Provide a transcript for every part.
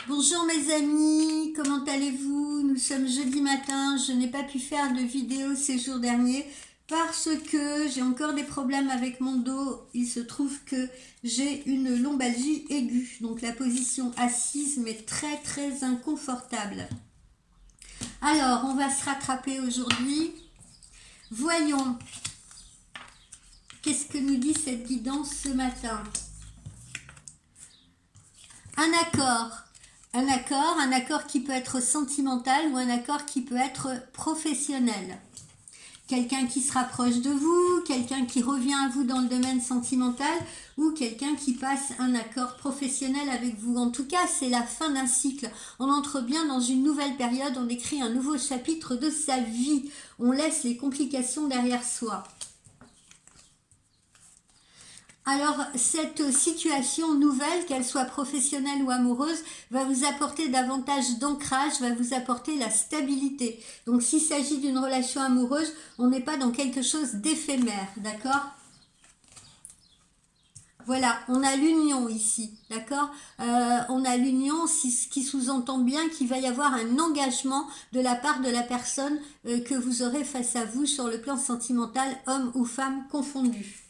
Bonjour mes amis, comment allez-vous? Nous sommes jeudi matin, je n'ai pas pu faire de vidéo ces jours derniers parce que j'ai encore des problèmes avec mon dos. Il se trouve que j'ai une lombalgie aiguë, donc la position assise m'est très inconfortable. Alors, on va se rattraper aujourd'hui. Voyons, qu'est-ce que nous dit cette guidance ce matin? Un accord qui peut être sentimental ou un accord qui peut être professionnel. Quelqu'un qui se rapproche de vous, quelqu'un qui revient à vous dans le domaine sentimental ou quelqu'un qui passe un accord professionnel avec vous. En tout cas, c'est la fin d'un cycle. On entre bien dans une nouvelle période, on écrit un nouveau chapitre de sa vie. On laisse les complications derrière soi. Alors, cette situation nouvelle, qu'elle soit professionnelle ou amoureuse, va vous apporter davantage d'ancrage, va vous apporter la stabilité. Donc, s'il s'agit d'une relation amoureuse, on n'est pas dans quelque chose d'éphémère, d'accord ? Voilà, on a l'union ici, d'accord ? On a l'union, ce qui sous-entend bien qu'il va y avoir un engagement de la part de la personne que vous aurez face à vous sur le plan sentimental, homme ou femme confondus.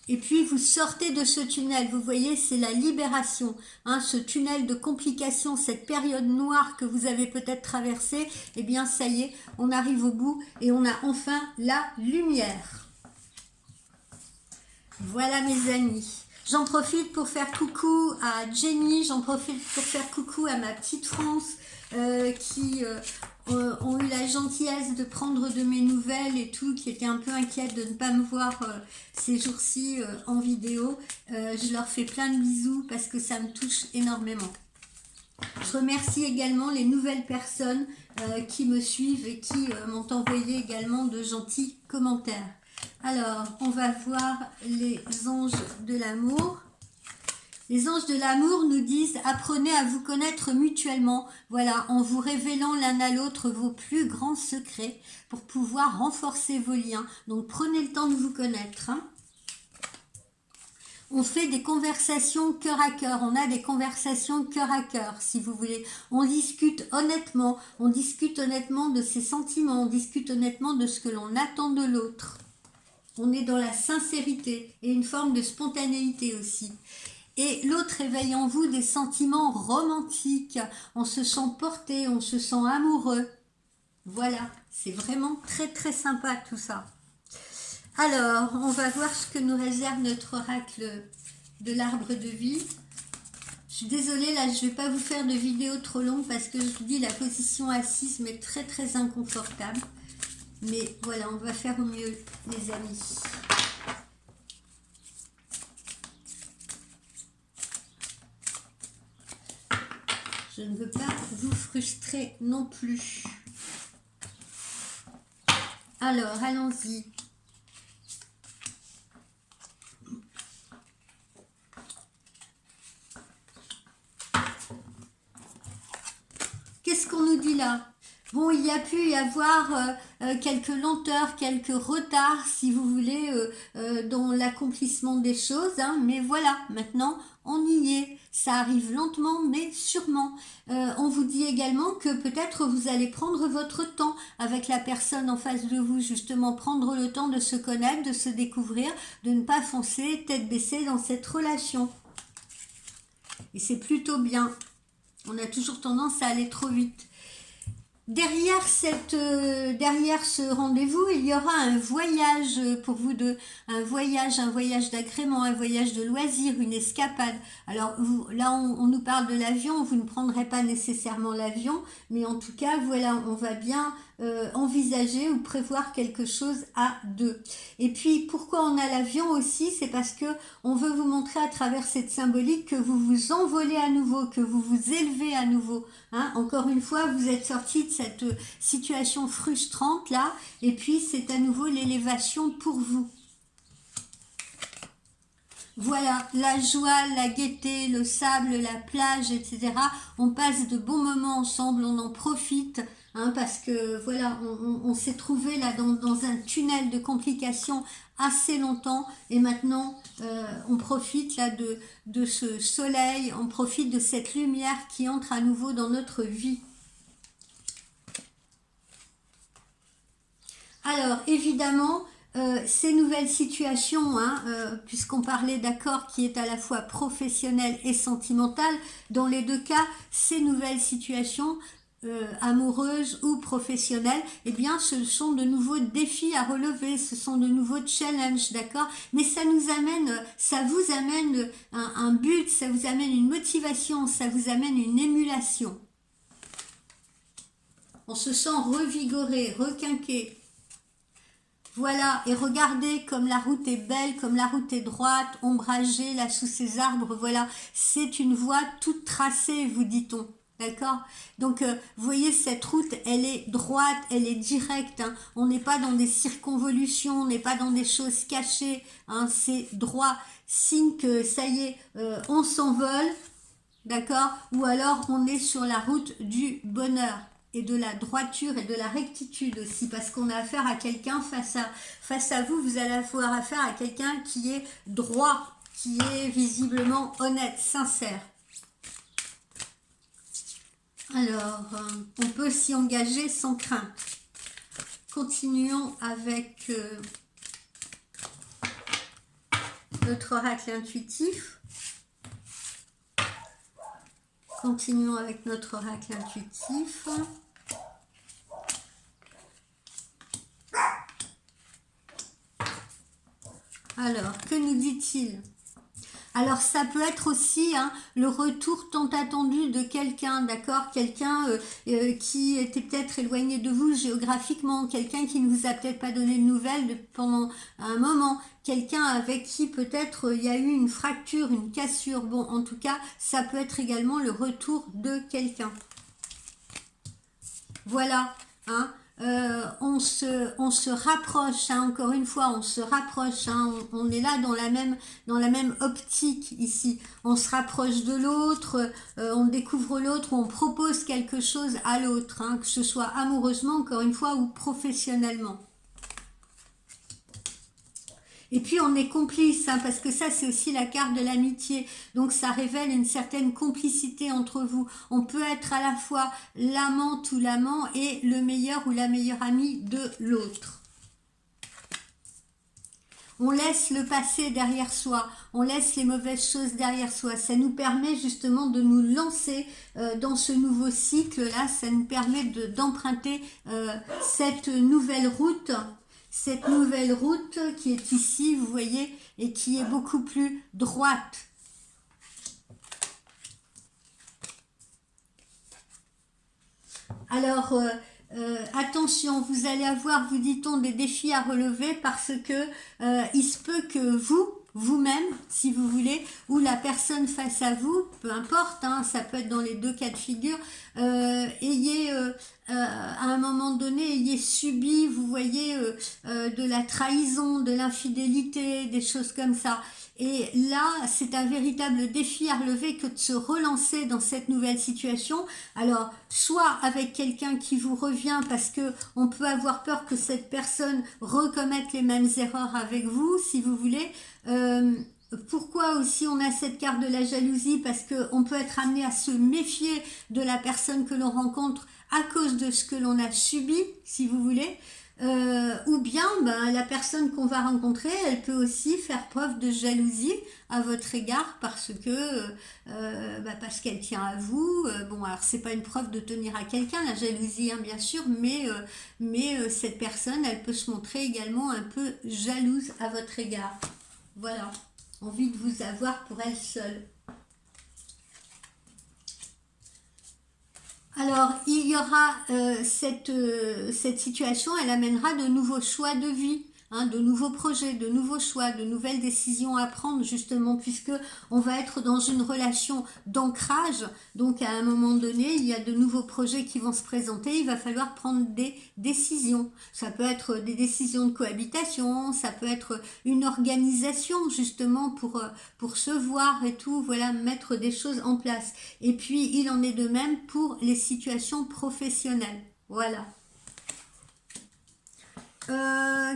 Et puis vous sortez de ce tunnel, vous voyez, c'est la libération, hein, ce tunnel de complications, cette période noire que vous avez peut-être traversée, eh bien ça y est, on arrive au bout et on a enfin la lumière. Voilà mes amis. J'en profite pour faire coucou à Jenny, j'en profite pour faire coucou à ma petite France qui ont eu la gentillesse de prendre de mes nouvelles et tout, qui étaient un peu inquiètes de ne pas me voir ces jours-ci en vidéo. Je leur fais plein de bisous parce que ça me touche énormément. Je remercie également les nouvelles personnes qui me suivent et qui m'ont envoyé également de gentils commentaires. Alors, on va voir les anges de l'amour. Les anges de l'amour nous disent « Apprenez à vous connaître mutuellement, voilà, en vous révélant l'un à l'autre vos plus grands secrets pour pouvoir renforcer vos liens. Donc, prenez le temps de vous connaître. Hein. On fait des conversations cœur à cœur, on a des conversations cœur à cœur, si vous voulez. On discute honnêtement de ses sentiments, on discute honnêtement de ce que l'on attend de l'autre. On est dans la sincérité et une forme de spontanéité aussi. Et l'autre éveille en vous des sentiments romantiques. On se sent porté, on se sent amoureux. Voilà, c'est vraiment très sympa tout ça. Alors, on va voir ce que nous réserve notre oracle de l'arbre de vie. Je suis désolée, là, je ne vais pas vous faire de vidéo trop longue parce que je vous dis, la position assise m'est très inconfortable. Mais voilà, on va faire au mieux, les amis. Je ne veux pas vous frustrer non plus. Alors, allons-y. Qu'est-ce qu'on nous dit là ? Bon, il y a pu y avoir quelques lenteurs, quelques retards, si vous voulez, dans l'accomplissement des choses. Hein, mais voilà, maintenant, on y est. Ça arrive lentement, mais sûrement. On vous dit également que peut-être vous allez prendre votre temps avec la personne en face de vous. Justement, prendre le temps de se connaître, de se découvrir, de ne pas foncer tête baissée dans cette relation. Et c'est plutôt bien. On a toujours tendance à aller trop vite. Derrière ce rendez-vous, il y aura un voyage pour vous deux, un voyage d'agrément, un voyage de loisir, une escapade. Alors là, on nous parle de l'avion, vous ne prendrez pas nécessairement l'avion, mais en tout cas, voilà, on va bien envisager ou prévoir quelque chose à deux. Et puis, pourquoi on a l'avion aussi? C'est parce que on veut vous montrer à travers cette symbolique que vous vous envolez à nouveau, que vous vous élevez à nouveau. Hein, encore une fois, vous êtes sorti de cette situation frustrante là, et puis c'est à nouveau l'élévation pour vous. Voilà, la joie, la gaieté, le sable, la plage, etc. On passe de bons moments ensemble, on en profite. hein, parce que voilà, on s'est trouvé là dans un tunnel de complications assez longtemps, et maintenant on profite là de ce soleil, on profite de cette lumière qui entre à nouveau dans notre vie. Alors, évidemment, ces nouvelles situations, hein, puisqu'on parlait d'accord qui est à la fois professionnel et sentimental, dans les deux cas, ces nouvelles situations amoureuses ou professionnelles, eh bien, ce sont de nouveaux défis à relever, ce sont de nouveaux challenges, d'accord? Mais ça nous amène, ça vous amène un but, ça vous amène une motivation, ça vous amène une émulation. On se sent revigoré, requinqué. Voilà, et regardez comme la route est belle, comme la route est droite, ombragée, là sous ces arbres, voilà, c'est une voie toute tracée, vous dit-on, d'accord? Donc, vous voyez, cette route, elle est droite, elle est directe, hein. On n'est pas dans des circonvolutions, on n'est pas dans des choses cachées, hein. C'est droit, signe que ça y est, on s'envole, d'accord? Ou alors, on est sur la route du bonheur et de la droiture et de la rectitude aussi, parce qu'on a affaire à quelqu'un face à vous, vous allez avoir affaire à quelqu'un qui est droit, qui est visiblement honnête, sincère. Alors, on peut s'y engager sans crainte. Continuons avec notre oracle intuitif. Continuons avec notre oracle intuitif. Alors, que nous dit-il? Alors, ça peut être aussi hein, le retour tant attendu de quelqu'un, d'accord? Quelqu'un qui était peut-être éloigné de vous géographiquement, quelqu'un qui ne vous a peut-être pas donné de nouvelles pendant un moment, quelqu'un avec qui peut-être il y a eu une fracture, une cassure. Bon, en tout cas, ça peut être également le retour de quelqu'un. Voilà, hein? On se rapproche, hein, encore une fois, on se rapproche, hein, on est là dans la même optique ici. On se rapproche de l'autre, on découvre l'autre, on propose quelque chose à l'autre, hein, que ce soit amoureusement, encore une fois, ou professionnellement. Et puis on est complice, hein, parce que ça c'est aussi la carte de l'amitié. Donc ça révèle une certaine complicité entre vous. On peut être à la fois l'amante ou l'amant et le meilleur ou la meilleure amie de l'autre. On laisse le passé derrière soi, on laisse les mauvaises choses derrière soi. Ça nous permet justement de nous lancer dans ce nouveau cycle-là. Ça nous permet d'emprunter cette nouvelle route. Cette nouvelle route qui est ici, vous voyez, et qui est beaucoup plus droite. Alors, attention, vous allez avoir, vous dit-on, des défis à relever parce que il se peut que vous-même, si vous voulez, ou la personne face à vous, peu importe, hein, ça peut être dans les deux cas de figure, ayez à un moment donné, ayez subi, vous voyez, de la trahison, de l'infidélité, des choses comme ça. Et là, c'est un véritable défi à relever que de se relancer dans cette nouvelle situation. Alors, soit avec quelqu'un qui vous revient parce que on peut avoir peur que cette personne recommette les mêmes erreurs avec vous, si vous voulez. Pourquoi aussi on a cette carte de la jalousie? Parce qu'on peut être amené à se méfier de la personne que l'on rencontre à cause de ce que l'on a subi, si vous voulez. Ou bien la personne qu'on va rencontrer, elle peut aussi faire preuve de jalousie à votre égard parce que parce qu'elle tient à vous. Bon, alors c'est pas une preuve de tenir à quelqu'un, la jalousie, hein, bien sûr, mais cette personne, elle peut se montrer également un peu jalouse à votre égard. Voilà, envie de vous avoir pour elle seule. Alors, il y aura cette situation, elle amènera de nouveaux choix de vie, hein, de nouveaux projets, de nouveaux choix, de nouvelles décisions à prendre, justement, puisque on va être dans une relation d'ancrage. Donc, à un moment donné, il y a de nouveaux projets qui vont se présenter, il va falloir prendre des décisions. Ça peut être des décisions de cohabitation, ça peut être une organisation, justement, pour se voir et tout, voilà, mettre des choses en place. Et puis, il en est de même pour les situations professionnelles. Voilà.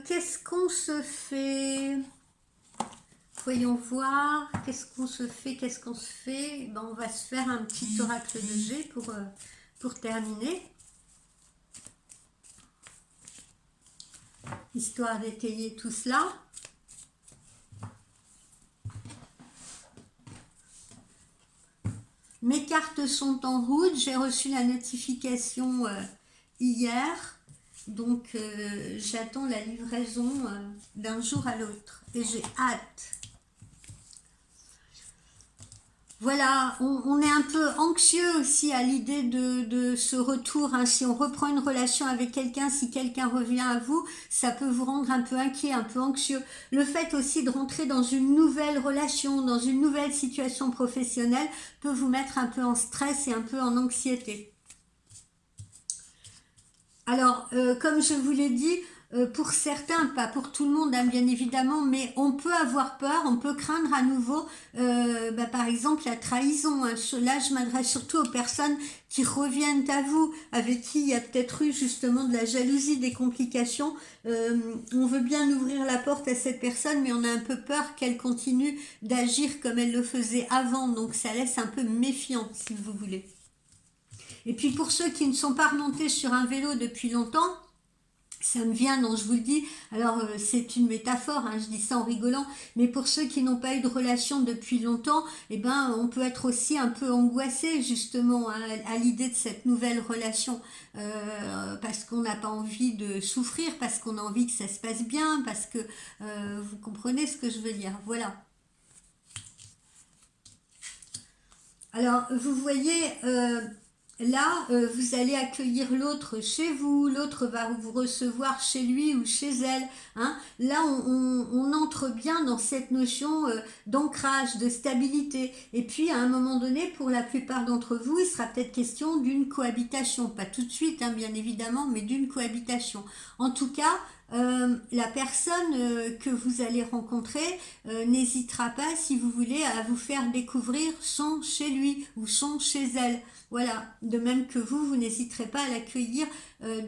Qu'est-ce qu'on se fait? Voyons voir. Qu'est-ce qu'on se fait? Qu'est-ce qu'on se fait? Ben, on va se faire un petit oracle de G pour terminer. Histoire d'étayer tout cela. Mes cartes sont en route. J'ai reçu la notification hier. Donc, j'attends la livraison d'un jour à l'autre. Et j'ai hâte. Voilà, on est un peu anxieux aussi à l'idée de ce retour. Hein. Si on reprend une relation avec quelqu'un, si quelqu'un revient à vous, ça peut vous rendre un peu inquiet, un peu anxieux. Le fait aussi de rentrer dans une nouvelle relation, dans une nouvelle situation professionnelle, peut vous mettre un peu en stress et un peu en anxiété. Alors, comme je vous l'ai dit, pour certains, pas pour tout le monde, hein, bien évidemment, mais on peut avoir peur, on peut craindre à nouveau, par exemple, la trahison. Hein. Là, je m'adresse surtout aux personnes qui reviennent à vous, avec qui il y a peut-être eu justement de la jalousie, des complications. On veut bien ouvrir la porte à cette personne, mais on a un peu peur qu'elle continue d'agir comme elle le faisait avant. Donc, ça laisse un peu méfiant, si vous voulez. Et puis pour ceux qui ne sont pas remontés sur un vélo depuis longtemps, ça me vient, non, je vous le dis, alors c'est une métaphore, hein, je dis ça en rigolant, mais pour ceux qui n'ont pas eu de relation depuis longtemps, eh ben, on peut être aussi un peu angoissé justement hein, à l'idée de cette nouvelle relation, parce qu'on n'a pas envie de souffrir, parce qu'on a envie que ça se passe bien, parce que vous comprenez ce que je veux dire, voilà. Alors, vous voyez... Là, vous allez accueillir l'autre chez vous, l'autre va vous recevoir chez lui ou chez elle. Hein. Là, on entre bien dans cette notion d'ancrage, de stabilité. Et puis, à un moment donné, pour la plupart d'entre vous, il sera peut-être question d'une cohabitation. Pas tout de suite, hein, bien évidemment, mais d'une cohabitation. En tout cas, la personne que vous allez rencontrer n'hésitera pas, si vous voulez, à vous faire découvrir son chez lui ou son chez elle. Voilà, de même que vous n'hésiterez pas à l'accueillir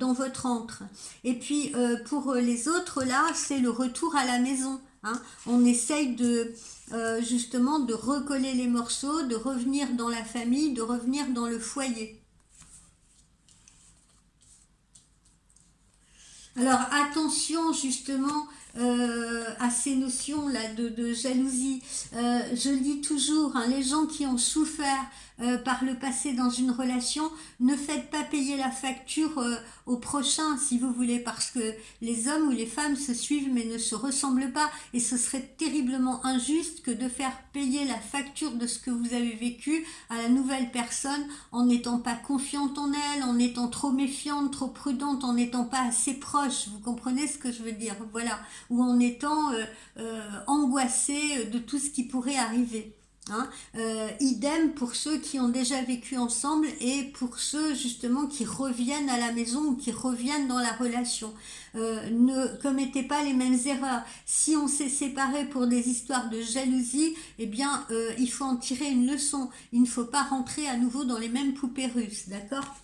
dans votre antre. Et puis, pour les autres, là, c'est le retour à la maison. Hein. On essaye justement de recoller les morceaux, de revenir dans la famille, de revenir dans le foyer. Alors attention justement à ces notions-là de jalousie. Je le dis toujours, hein, les gens qui ont souffert par le passé dans une relation, ne faites pas payer la facture au prochain si vous voulez, parce que les hommes ou les femmes se suivent mais ne se ressemblent pas, et ce serait terriblement injuste que de faire payer la facture de ce que vous avez vécu à la nouvelle personne en n'étant pas confiante en elle, en étant trop méfiante, trop prudente, en n'étant pas assez proche. Vous comprenez ce que je veux dire? Voilà. Ou en étant angoissée de tout ce qui pourrait arriver. Hein. Idem pour ceux qui ont déjà vécu ensemble et pour ceux justement qui reviennent à la maison ou qui reviennent dans la relation. Ne commettez pas les mêmes erreurs. Si on s'est séparé pour des histoires de jalousie, eh bien il faut en tirer une leçon. Il ne faut pas rentrer à nouveau dans les mêmes poupées russes, d'accord?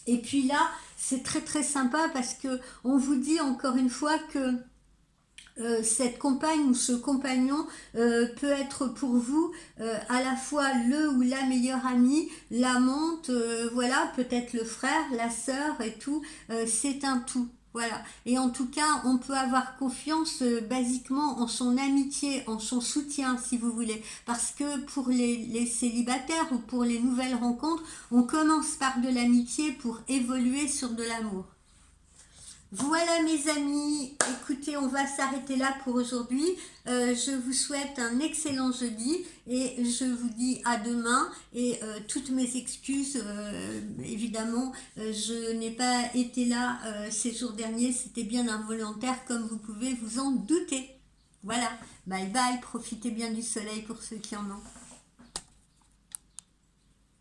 Et puis là, c'est très très sympa parce que on vous dit encore une fois que cette compagne ou ce compagnon peut être pour vous à la fois le ou la meilleure amie, l'amante, voilà, peut-être le frère, la sœur et tout, c'est un tout. Voilà. Et en tout cas, on peut avoir confiance basiquement en son amitié, en son soutien, si vous voulez. Parce que pour les célibataires ou pour les nouvelles rencontres, on commence par de l'amitié pour évoluer sur de l'amour. Voilà mes amis, écoutez, on va s'arrêter là pour aujourd'hui. Je vous souhaite un excellent jeudi et je vous dis à demain. Et toutes mes excuses, évidemment, je n'ai pas été là ces jours derniers, c'était bien involontaire comme vous pouvez vous en douter. Voilà, bye bye, profitez bien du soleil pour ceux qui en ont.